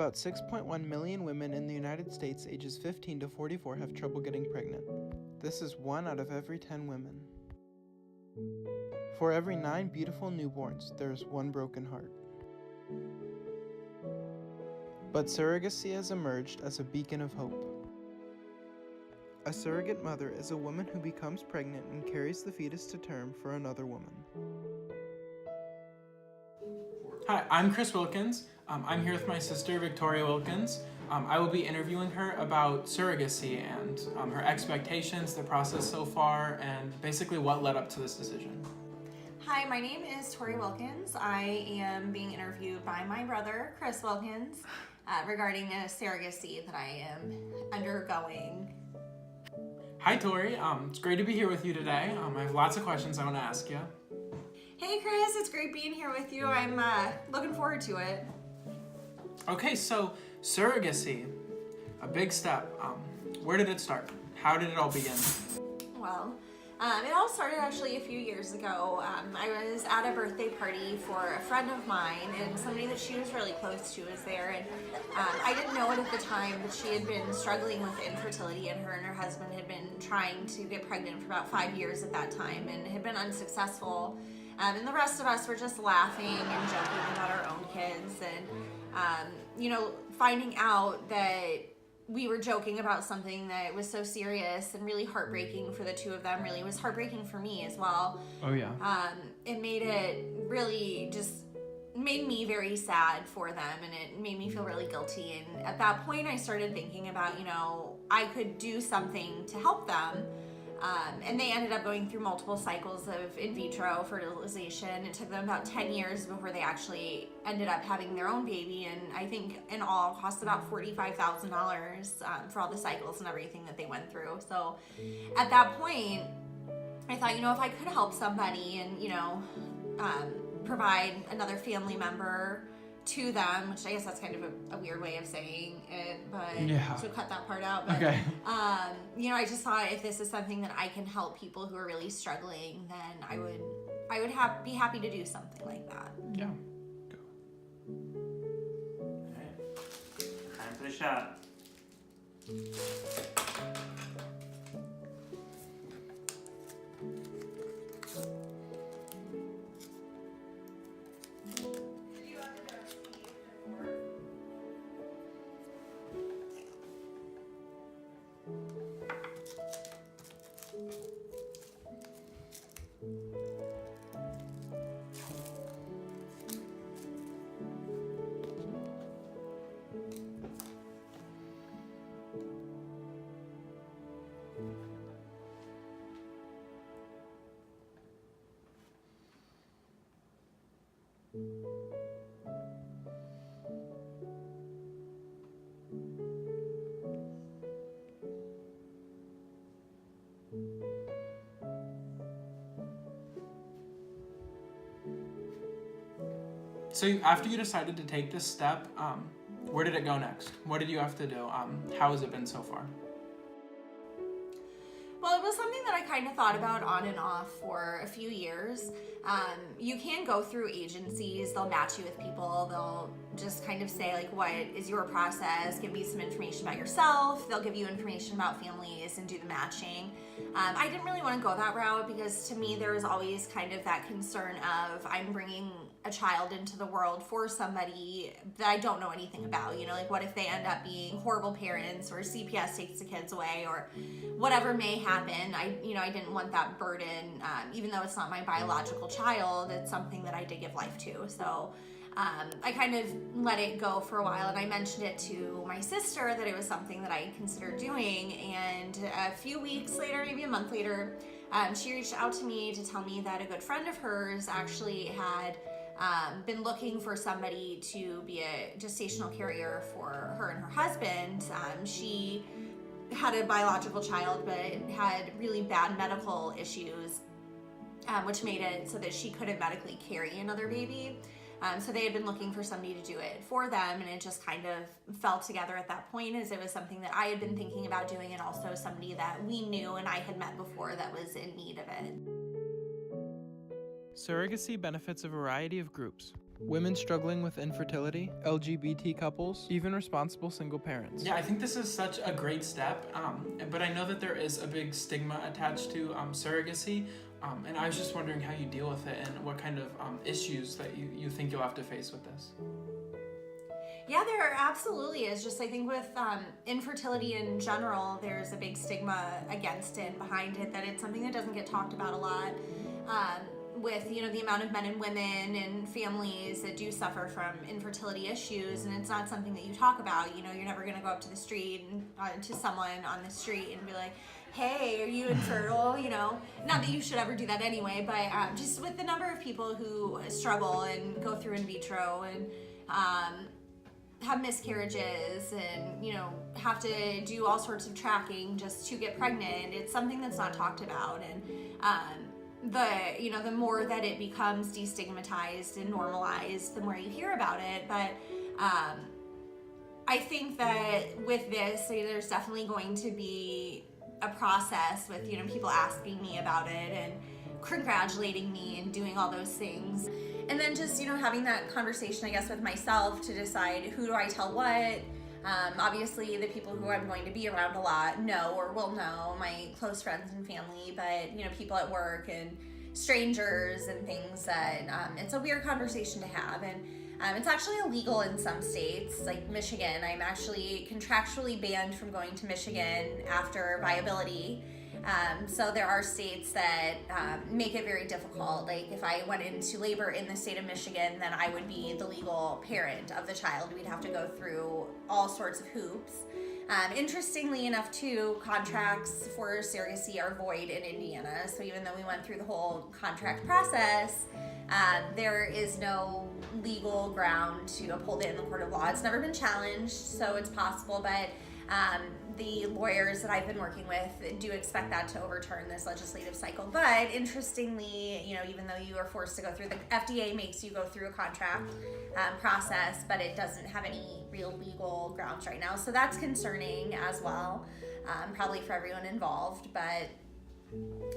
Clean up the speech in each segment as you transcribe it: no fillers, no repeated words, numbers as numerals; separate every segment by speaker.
Speaker 1: About 6.1 million women in the United States ages 15 to 44 have trouble getting pregnant. This is 1 out of every 10 women. For every 9 beautiful newborns, there is 1 broken heart. But surrogacy has emerged as a beacon of hope. A surrogate mother is a woman who becomes pregnant and carries the fetus to term for another woman.
Speaker 2: Hi, I'm Chris Wilkins. I'm here with my sister, Victoria Wilkins. I will be interviewing her about surrogacy and her expectations, the process so far, and basically what led up to this decision.
Speaker 3: Hi, my name is Tori Wilkins. I am being interviewed by my brother, Chris Wilkins, regarding a surrogacy that I am undergoing.
Speaker 2: Hi, Tori. It's great to be here with you today. I have lots of questions I want to ask you.
Speaker 3: Hey, Chris. It's great being here with you. I'm looking forward to it.
Speaker 2: Okay, so surrogacy, a big step. Where did it start? How did it all begin?
Speaker 3: Well, it all started actually a few years ago. I was at a birthday party for a friend of mine, and somebody that she was really close to was there. And I didn't know it at the time, but she had been struggling with infertility, and her husband had been trying to get pregnant for about 5 years at that time and had been unsuccessful. And the rest of us were just laughing and joking about our own kids, and finding out that we were joking about something that was so serious and really heartbreaking for the two of them. Really was heartbreaking for me as well.
Speaker 2: Oh yeah.
Speaker 3: It made me very sad for them, and it made me feel really guilty. And at that point I started thinking about, I could do something to help them. And they ended up going through multiple cycles of in vitro fertilization. It took them about 10 years before they actually ended up having their own baby, and I think in all cost about $45,000 for all the cycles and everything that they went through. So at that point, I thought, if I could help somebody and, provide another family member to them, which I guess that's kind of a weird way of saying it, but
Speaker 2: yeah.
Speaker 3: So cut that part out. But,
Speaker 2: okay.
Speaker 3: I just thought if this is something that I can help people who are really struggling, then I would be happy to do something like that.
Speaker 2: Yeah.
Speaker 4: Go. Okay. Time for the shot.
Speaker 2: So after you decided to take this step, where did it go next? What did you have to do? How has it been so far?
Speaker 3: Well, it was something that I kind of thought about on and off for a few years. You can go through agencies. They'll match you with people. They'll just kind of say, what is your process? Give me some information about yourself. They'll give you information about families and do the matching. I didn't really want to go that route because to me there was always kind of that concern of I'm bringing a child into the world for somebody that I don't know anything about. What if they end up being horrible parents, or CPS takes the kids away, or whatever may happen. I didn't want that burden. Even though it's not my biological child, it's something that I did give life to. So I kind of let it go for a while, and I mentioned it to my sister that it was something that I considered doing. And a few weeks later, maybe a month later, she reached out to me to tell me that a good friend of hers actually had been looking for somebody to be a gestational carrier for her and her husband. She had a biological child, but had really bad medical issues, which made it so that she couldn't medically carry another baby. So they had been looking for somebody to do it for them, and it just kind of fell together at that point, as it was something that I had been thinking about doing, and also somebody that we knew and I had met before that was in need of it.
Speaker 1: Surrogacy benefits a variety of groups. women struggling with infertility, LGBT couples, even responsible single parents.
Speaker 2: Yeah, I think this is such a great step, but I know that there is a big stigma attached to surrogacy, and I was just wondering how you deal with it and what kind of issues that you think you'll have to face with this.
Speaker 3: Yeah, there absolutely is. Just I think with infertility in general, there's a big stigma against it and behind it, that it's something that doesn't get talked about a lot. With the amount of men and women and families that do suffer from infertility issues, and it's not something that you talk about. You're never going to go up to the street and to someone on the street and be like, hey, are you infertile? Not that you should ever do that anyway, but just with the number of people who struggle and go through in vitro and have miscarriages and have to do all sorts of tracking just to get pregnant, it's something that's not talked about. And the more that it becomes destigmatized and normalized, the more you hear about it. But I think that with this, there's definitely going to be a process with people asking me about it and congratulating me and doing all those things. And then just, having that conversation, I guess, with myself to decide who do I tell what. Obviously, the people who I'm going to be around a lot know or will know, my close friends and family, but, people at work and strangers and things that it's a weird conversation to have. And it's actually illegal in some states, like Michigan. I'm actually contractually banned from going to Michigan after viability. So there are states that make it very difficult. Like if I went into labor in the state of Michigan, then I would be the legal parent of the child. We'd have to go through all sorts of hoops. Interestingly enough, too, contracts for surrogacy are void in Indiana. So even though we went through the whole contract process, there is no legal ground to uphold it in the court of law. It's never been challenged, so it's possible, but the lawyers that I've been working with do expect that to overturn this legislative cycle. But interestingly, even though you are forced to go through, the FDA makes you go through a contract process, but it doesn't have any real legal grounds right now. So that's concerning as well, probably for everyone involved, but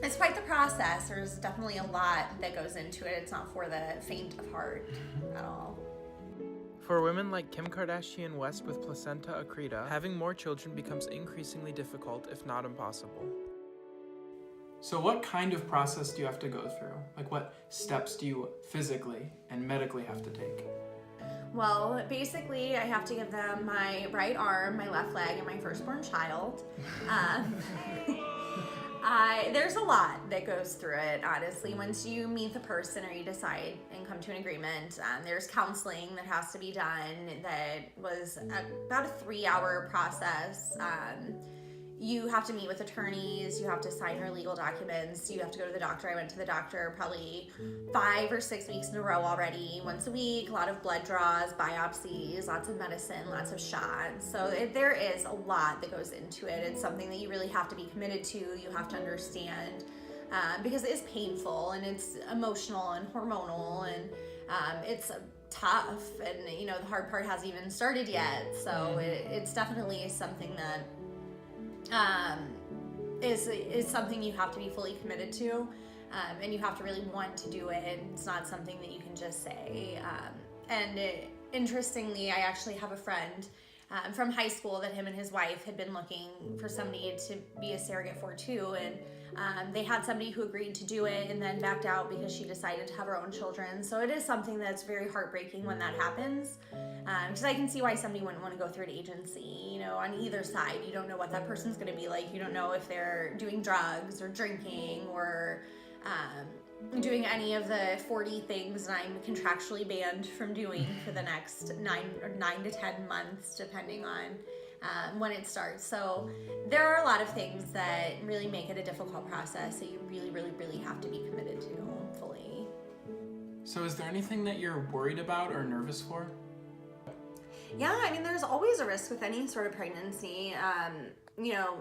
Speaker 3: it's quite the process. There's definitely a lot that goes into it. It's not for the faint of heart at all.
Speaker 1: For women like Kim Kardashian West with placenta accreta, having more children becomes increasingly difficult, if not impossible.
Speaker 2: So what kind of process do you have to go through? Like what steps do you physically and medically have to take?
Speaker 3: Well, basically, I have to give them my right arm, my left leg, and my firstborn child. There's a lot that goes through it, honestly. Once you meet the person or you decide and come to an agreement, there's counseling that has to be done that was about a 3-hour process. You have to meet with attorneys, you have to sign your legal documents, you have to go to the doctor. I went to the doctor probably 5 or 6 weeks in a row already, once a week, a lot of blood draws, biopsies, lots of medicine, lots of shots. So there is a lot that goes into it. It's something that you really have to be committed to, you have to understand, because it is painful and it's emotional and hormonal and it's tough, and the hard part hasn't even started yet. So it's definitely something that is something you have to be fully committed to, and you have to really want to do it. It's not something that you can just say. Interestingly, I actually have a friend from high school that him and his wife had been looking for somebody to be a surrogate for too, and they had somebody who agreed to do it and then backed out because she decided to have her own children. So it is something that's very heartbreaking when that happens, because I can see why somebody wouldn't want to go through an agency. On either side, you don't know what that person's going to be like. You don't know if they're doing drugs or drinking or doing any of the 40 things that I'm contractually banned from doing for the next 9 to 10 months, depending on when it starts. So there are a lot of things that really make it a difficult process that you really, really, really have to be committed to fully.
Speaker 2: So is there anything that you're worried about or nervous for?
Speaker 3: Yeah, there's always a risk with any sort of pregnancy.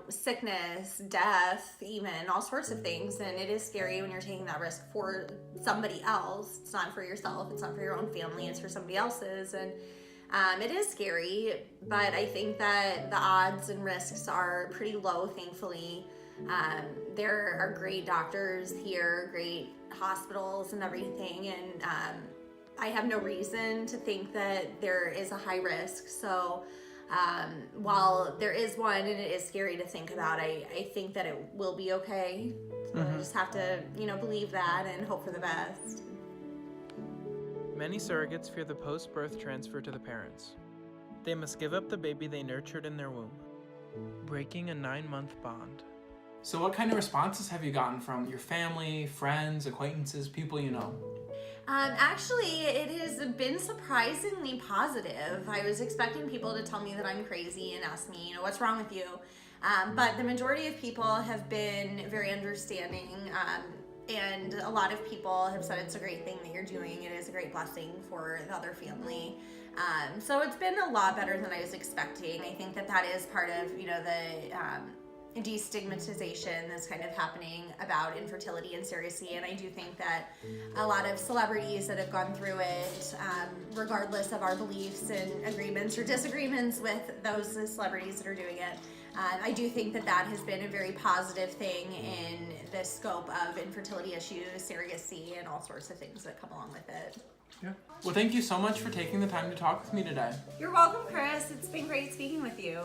Speaker 3: Sickness, death, even all sorts of things. And it is scary when you're taking that risk for somebody else. It's not for yourself. It's not for your own family. It's for somebody else's. And it is scary, but I think that the odds and risks are pretty low, thankfully. There are great doctors here, great hospitals and everything. And I have no reason to think that there is a high risk. So while there is one and it is scary to think about, I think that it will be okay. So I just have to, believe that and hope for the best.
Speaker 1: Many surrogates fear the post-birth transfer to the parents. They must give up the baby they nurtured in their womb, breaking a 9-month bond.
Speaker 2: So what kind of responses have you gotten from your family, friends, acquaintances, people you know?
Speaker 3: Actually, it has been surprisingly positive. I was expecting people to tell me that I'm crazy and ask me, what's wrong with you? But the majority of people have been very understanding, and a lot of people have said it's a great thing that you're doing. It is a great blessing for the other family. So it's been a lot better than I was expecting. I think that is part of, the destigmatization that's kind of happening about infertility and surrogacy. And I do think that a lot of celebrities that have gone through it, regardless of our beliefs and agreements or disagreements with those celebrities that are doing it, I do think that has been a very positive thing in the scope of infertility issues, surrogacy, and all sorts of things that come along with it.
Speaker 2: Yeah. Well, thank you so much for taking the time to talk with me today.
Speaker 3: You're welcome, Chris. It's been great speaking with you.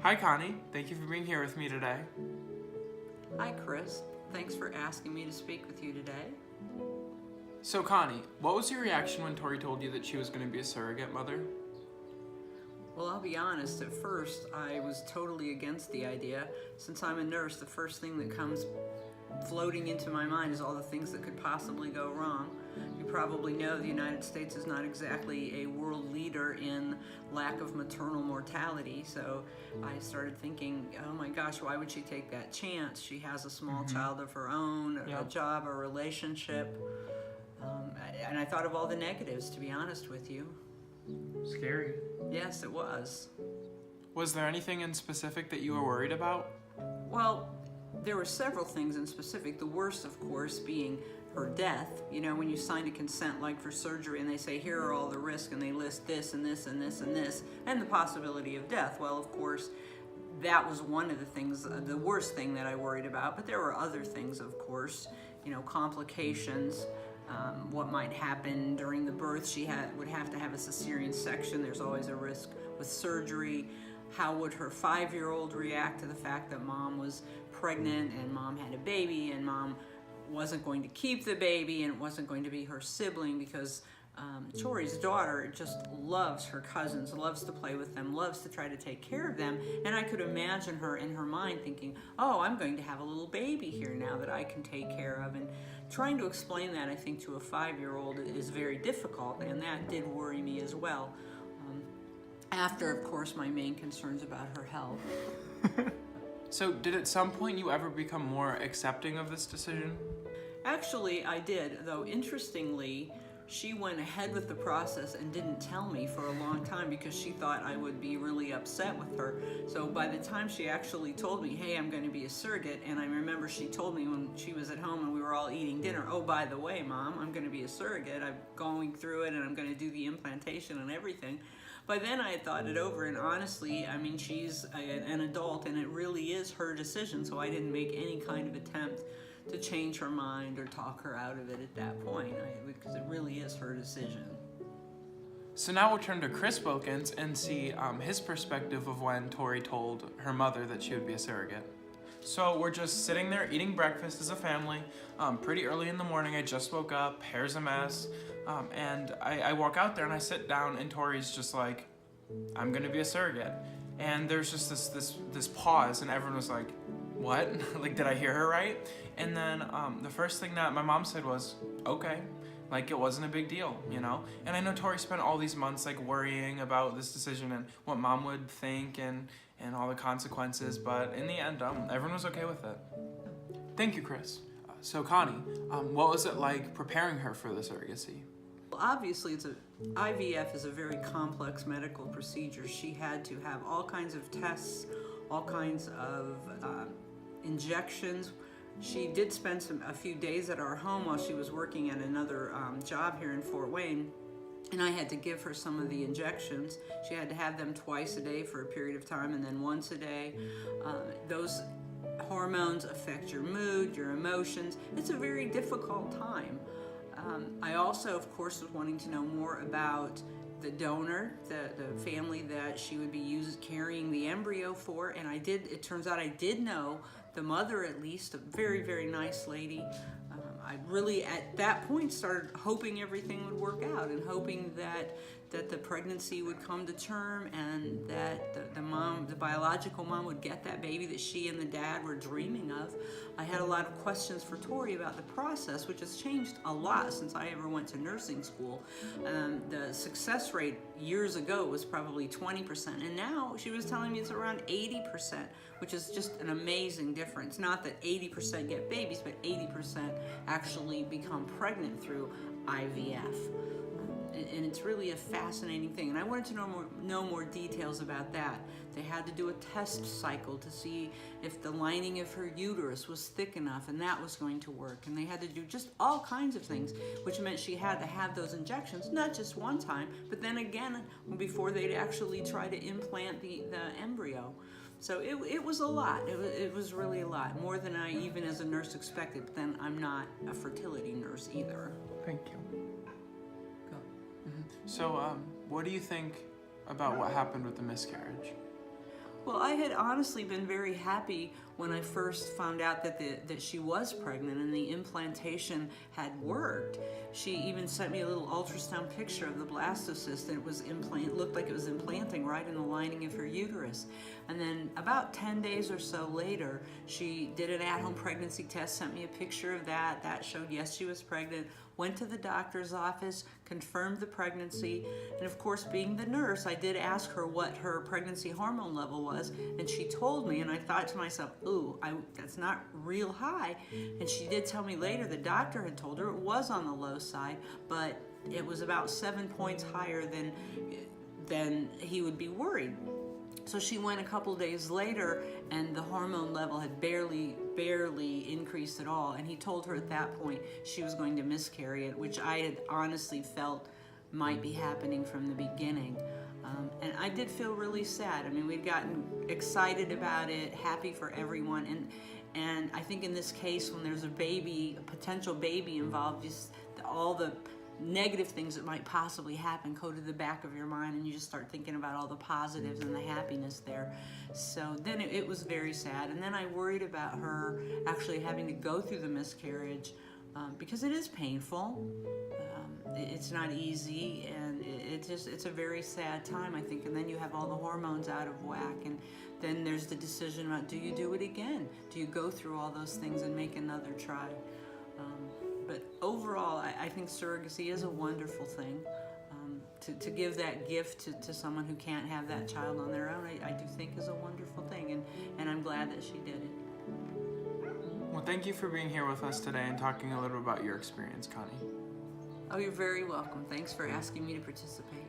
Speaker 2: Hi, Connie. Thank you for being here with me today.
Speaker 5: Hi, Chris. Thanks for asking me to speak with you today.
Speaker 2: So, Connie, what was your reaction when Tori told you that she was going to be a surrogate mother?
Speaker 5: Well, I'll be honest, at first I was totally against the idea. Since I'm a nurse, the first thing that comes floating into my mind is all the things that could possibly go wrong. You probably know the United States is not exactly a world leader in lack of maternal mortality, so I started thinking, oh my gosh, why would she take that chance? She has a small child of her own, a job, a relationship, and I thought of all the negatives, to be honest with you.
Speaker 2: Scary.
Speaker 5: Yes, it was.
Speaker 2: Was there anything in specific that you were worried about?
Speaker 5: Well, there were several things in specific, the worst, of course, being her death. You know, when you sign a consent like for surgery and they say, here are all the risks, and they list this and this and this and this, and the possibility of death. Well, of course, that was one of the things, the worst thing that I worried about, but there were other things, of course, complications, what might happen during the birth. She would have to have a cesarean section. There's always a risk with surgery. How would her 5-year-old react to the fact that mom was pregnant and mom had a baby and mom wasn't going to keep the baby and it wasn't going to be her sibling, because Tori's daughter just loves her cousins, loves to play with them, loves to try to take care of them. And I could imagine her in her mind thinking, oh, I'm going to have a little baby here now that I can take care of. And trying to explain that, I think, to a 5-year-old is very difficult, and that did worry me as well. After, of course, my main concerns about her health.
Speaker 2: So, did at some point you ever become more accepting of this decision?
Speaker 5: Actually, I did, though interestingly, she went ahead with the process and didn't tell me for a long time because she thought I would be really upset with her. So by the time she actually told me, hey, I'm going to be a surrogate, and I remember she told me when she was at home and we were all eating dinner, oh, by the way, Mom, I'm going to be a surrogate. I'm going through it and I'm going to do the implantation and everything. By then I had thought it over, and honestly, I mean, she's an adult and it really is her decision, so I didn't make any kind of attempt to change her mind or talk her out of it at that point, because it really is her decision.
Speaker 2: So now we'll turn to Chris Wilkins and see his perspective of when Tori told her mother that she would be a surrogate. So we're just sitting there eating breakfast as a family, pretty early in the morning. I just woke up, hair's a mess, and I walk out there and I sit down and Tori's just like, I'm gonna be a surrogate. And there's just this pause and everyone was like, what? Like, did I hear her right? And then the first thing that my mom said was, okay. Like, it wasn't a big deal, you know? And I know Tori spent all these months like worrying about this decision and what mom would think and all the consequences, but in the end, everyone was okay with it. Thank you, Chris. So Connie, what was it like preparing her for the surrogacy?
Speaker 5: Well, obviously, IVF is a very complex medical procedure. She had to have all kinds of tests, all kinds of injections. She did spend a few days at our home while she was working at another job here in Fort Wayne, and I had to give her some of the injections. She had to have them twice a day for a period of time and then once a day. Those hormones affect your mood, your emotions. It's a very difficult time. I also, of course, was wanting to know more about the donor, the family that she would be carrying the embryo for, and it turns out I did know the mother, at least, a very, very nice lady. I really, at that point, started hoping everything would work out and hoping that the pregnancy would come to term and that the biological mom would get that baby that she and the dad were dreaming of. I had a lot of questions for Tori about the process, which has changed a lot since I ever went to nursing school. The success rate years ago was probably 20%, and now she was telling me it's around 80%, which is just an amazing difference. Not that 80% get babies, but 80% actually become pregnant through IVF. And it's really a fascinating thing. And I wanted to know more details about that. They had to do a test cycle to see if the lining of her uterus was thick enough and that was going to work. And they had to do just all kinds of things, which meant she had to have those injections, not just one time, but then again before they'd actually try to implant the embryo. So it was a lot. It was really a lot, more than I even as a nurse expected. But then I'm not a fertility nurse either.
Speaker 2: Thank you. So, what do you think about what happened with the miscarriage?
Speaker 5: Well, I had honestly been very happy when I first found out that she was pregnant and the implantation had worked. She even sent me a little ultrasound picture of the blastocyst, and it looked like it was implanting right in the lining of her uterus. And then about 10 days or so later, she did an at-home pregnancy test, sent me a picture of that. That showed, yes, she was pregnant. Went to the doctor's office, confirmed the pregnancy, and of course, being the nurse, I did ask her what her pregnancy hormone level was, and she told me, and I thought to myself, ooh, that's not real high. And she did tell me later the doctor had told her it was on the low side, but it was about 7 points higher than he would be worried. So she went a couple days later, and the hormone level had barely increased at all. And he told her at that point she was going to miscarry it, which I had honestly felt might be happening from the beginning. And I did feel really sad. I mean, we'd gotten excited about it, happy for everyone. And I think in this case, when there's a potential baby involved, just all the negative things that might possibly happen go to the back of your mind, and you just start thinking about all the positives and the happiness there. So then it was very sad. And then I worried about her actually having to go through the miscarriage because it is painful. It's not easy, and it's a very sad time, I think. And then you have all the hormones out of whack, and then there's the decision about, do you do it again? Do you go through all those things and make another try? But overall, I think surrogacy is a wonderful thing. To give that gift to someone who can't have that child on their own, I do think is a wonderful thing, and I'm glad that she did it.
Speaker 2: Well, thank you for being here with us today and talking a little about your experience, Connie.
Speaker 5: Oh, you're very welcome. Thanks for asking me to participate.